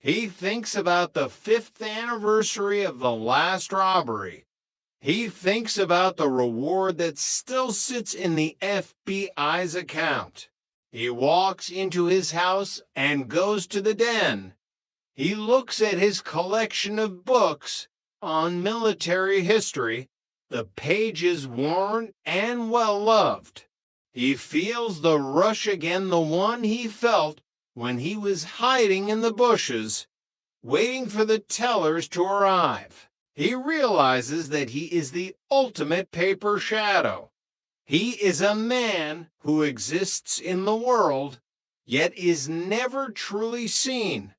He thinks about the 5th anniversary of the last robbery. He thinks about the reward that still sits in the FBI's account. He walks into his house and goes to the den. He looks at his collection of books on military history, the pages worn and well loved. He feels the rush again, the one he felt when he was hiding in the bushes, waiting for the tellers to arrive. He realizes that he is the ultimate paper shadow. He is a man who exists in the world, yet is never truly seen.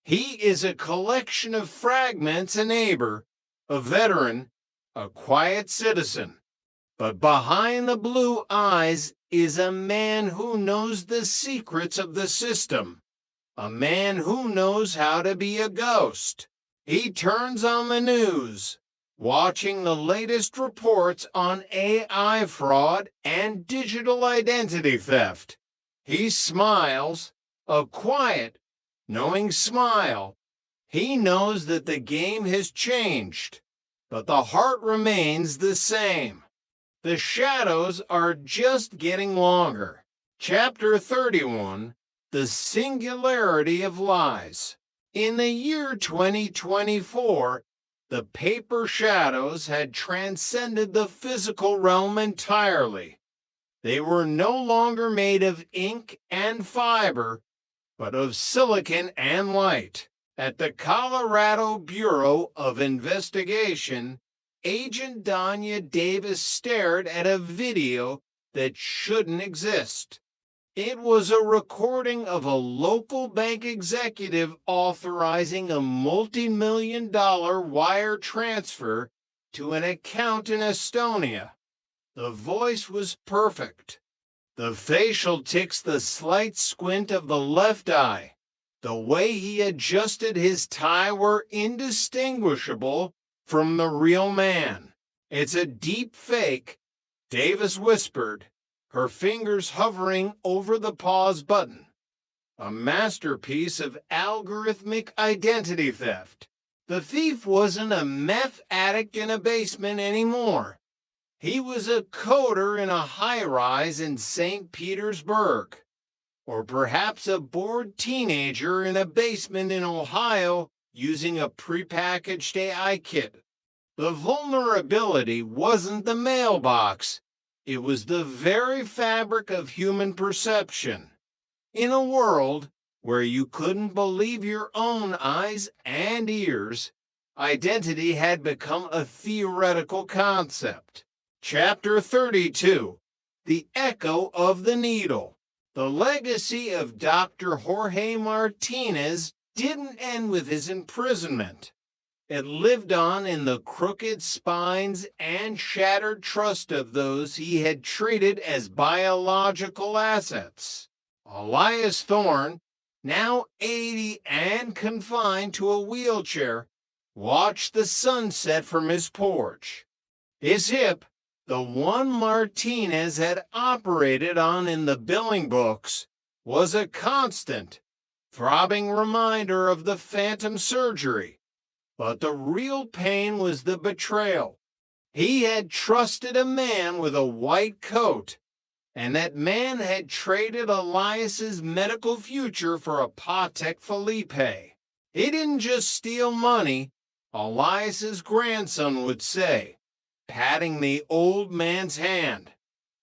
He is a collection of fragments, a neighbor, a veteran, a quiet citizen. But behind the blue eyes is a man who knows the secrets of the system, a man who knows how to be a ghost. He turns on the news, watching the latest reports on AI fraud and digital identity theft. He smiles, a quiet, knowing smile. He knows that the game has changed, but the heart remains the same. The shadows are just getting longer. Chapter 31, The Singularity of Lies. In the year 2024, the paper shadows had transcended the physical realm entirely. They were no longer made of ink and fiber, but of silicon and light. At the Colorado Bureau of Investigation, Agent Danya Davis stared at a video that shouldn't exist. It was a recording of a local bank executive authorizing a multi-million-dollar wire transfer to an account in Estonia. The voice was perfect. The facial tics, the slight squint of the left eye, the way he adjusted his tie were indistinguishable from the real man. "It's a deep fake," Davis whispered, her fingers hovering over the pause button. A masterpiece of algorithmic identity theft. The thief wasn't a meth addict in a basement anymore. He was a coder in a high-rise in St. Petersburg, or perhaps a bored teenager in a basement in Ohio using a prepackaged AI kit. The vulnerability wasn't the mailbox. It was the very fabric of human perception. In a world where you couldn't believe your own eyes and ears, identity had become a theoretical concept. Chapter 32, The Echo of the Needle. The legacy of Dr. Jorge Martinez didn't end with his imprisonment. It lived on in the crooked spines and shattered trust of those he had treated as biological assets. Elias Thorne, now 80 and confined to a wheelchair, watched the sunset from his porch. His hip, the one Martinez had operated on in the billing books, was a constant, throbbing reminder of the phantom surgery. But the real pain was the betrayal. He had trusted a man with a white coat, and that man had traded Elias's medical future for a Patek Philippe. He didn't just steal money, Elias's grandson would say, patting the old man's hand.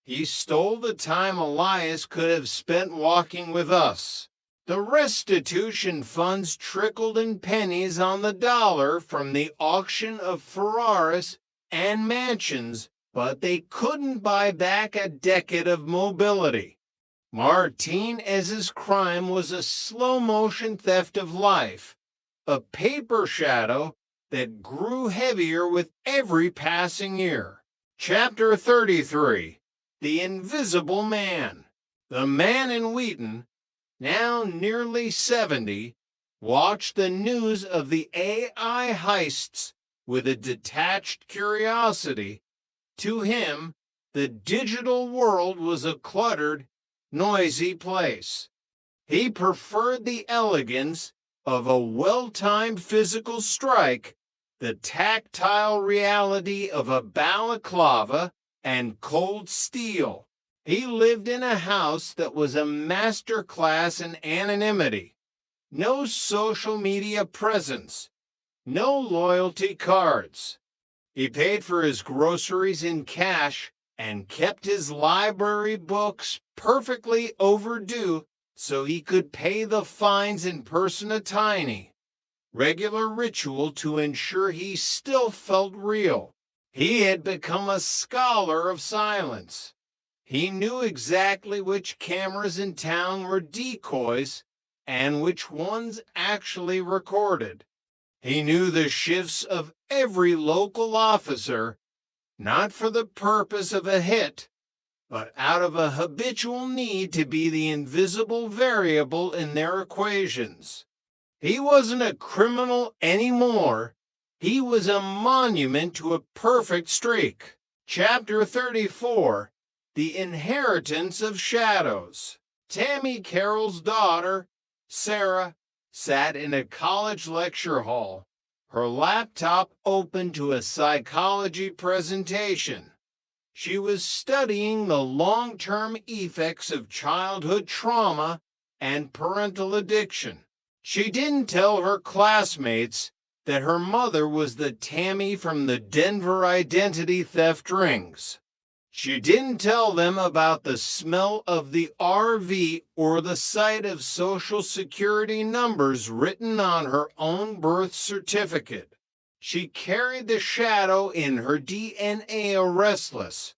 He stole the time Elias could have spent walking with us. The restitution funds trickled in pennies on the dollar from the auction of Ferraris and mansions, but they couldn't buy back a decade of mobility. Martinez's crime was a slow-motion theft of life, a paper shadow that grew heavier with every passing year. Chapter 33, The Invisible Man. The man in Wheaton, now nearly 70, watched the news of the AI heists with a detached curiosity. To him, the digital world was a cluttered, noisy place. He preferred the elegance, of a well-timed physical strike, the tactile reality of a balaclava, and cold steel. He lived in a house that was a masterclass in anonymity. No social media presence, no loyalty cards. He paid for his groceries in cash and kept his library books perfectly overdue so he could pay the fines in person. A tiny, regular ritual to ensure he still felt real. He had become a scholar of silence. He knew exactly which cameras in town were decoys and which ones actually recorded. He knew the shifts of every local officer, not for the purpose of a hit, but out of a habitual need to be the invisible variable in their equations. He wasn't a criminal anymore. He was a monument to a perfect streak. Chapter 34, The Inheritance of Shadows. Tammy Carroll's daughter, Sarah, sat in a college lecture hall, her laptop open to a psychology presentation. She was studying the long-term effects of childhood trauma and parental addiction. She didn't tell her classmates that her mother was the Tammy from the Denver identity theft rings. She didn't tell them about the smell of the RV or the sight of Social Security numbers written on her own birth certificate. She carried the shadow in her DNA, a restless,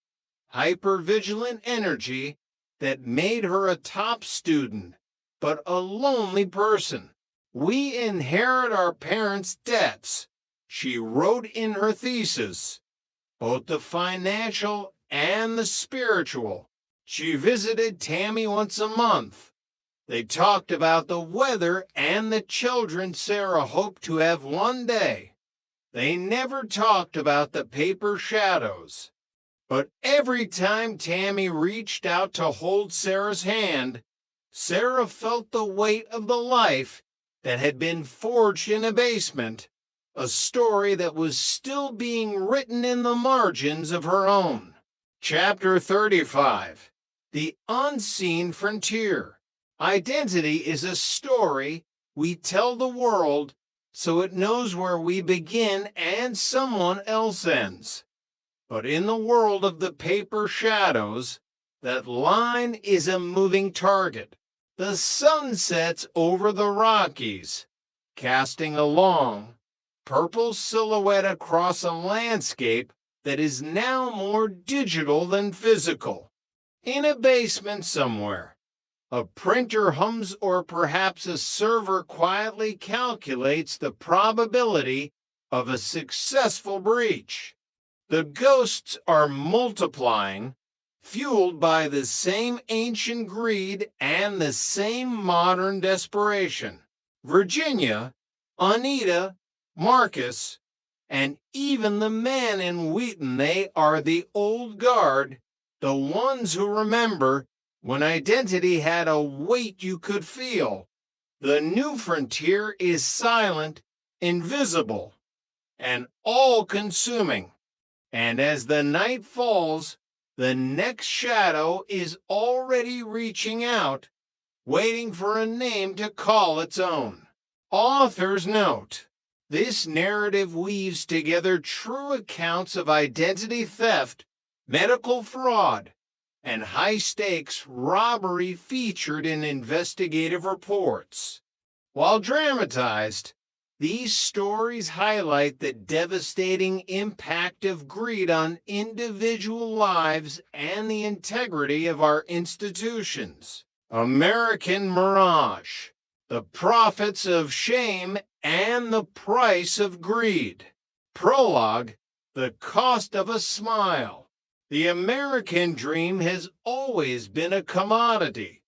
hypervigilant energy that made her a top student, but a lonely person. We inherit our parents' debts, she wrote in her thesis, both the financial and the spiritual. She visited Tammy once a month. They talked about the weather and the children Sarah hoped to have one day. They never talked about the paper shadows. But every time Tammy reached out to hold Sarah's hand, Sarah felt the weight of the life that had been forged in a basement, a story that was still being written in the margins of her own. Chapter 35, The Unseen Frontier. Identity is a story we tell the world so it knows where we begin and someone else ends. But in the world of the paper shadows, that line is a moving target. The sun sets over the Rockies, casting a long, purple silhouette across a landscape that is now more digital than physical. In a basement somewhere, a printer hums, or perhaps a server quietly calculates the probability of a successful breach. The ghosts are multiplying, fueled by the same ancient greed and the same modern desperation. Virginia, Anita, Marcus, and even the man in Wheaton, they are the old guard, the ones who remember when identity had a weight you could feel. The new frontier is silent, invisible, and all-consuming. And as the night falls, the next shadow is already reaching out, waiting for a name to call its own. Author's note: this narrative weaves together true accounts of identity theft, medical fraud, and high-stakes robbery featured in investigative reports. While dramatized, these stories highlight the devastating impact of greed on individual lives and the integrity of our institutions. American Mirage: The Profits of Shame and the Price of Greed. Prologue: The Cost of a Smile. The American dream has always been a commodity.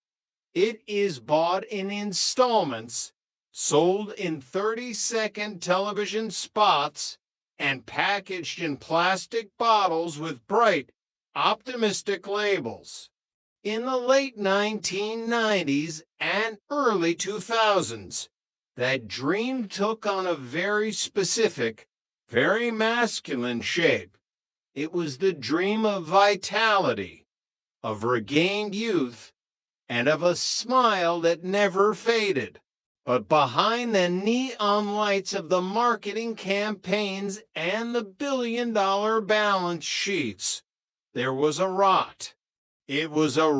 It is bought in installments, sold in 30-second television spots, and packaged in plastic bottles with bright, optimistic labels. In the late 1990s and early 2000s, That dream took on a very specific, very masculine shape. It was the dream of vitality, of regained youth, and of a smile that never faded. But behind the neon lights of the marketing campaigns and the billion-dollar balance sheets, there was a rot. It was a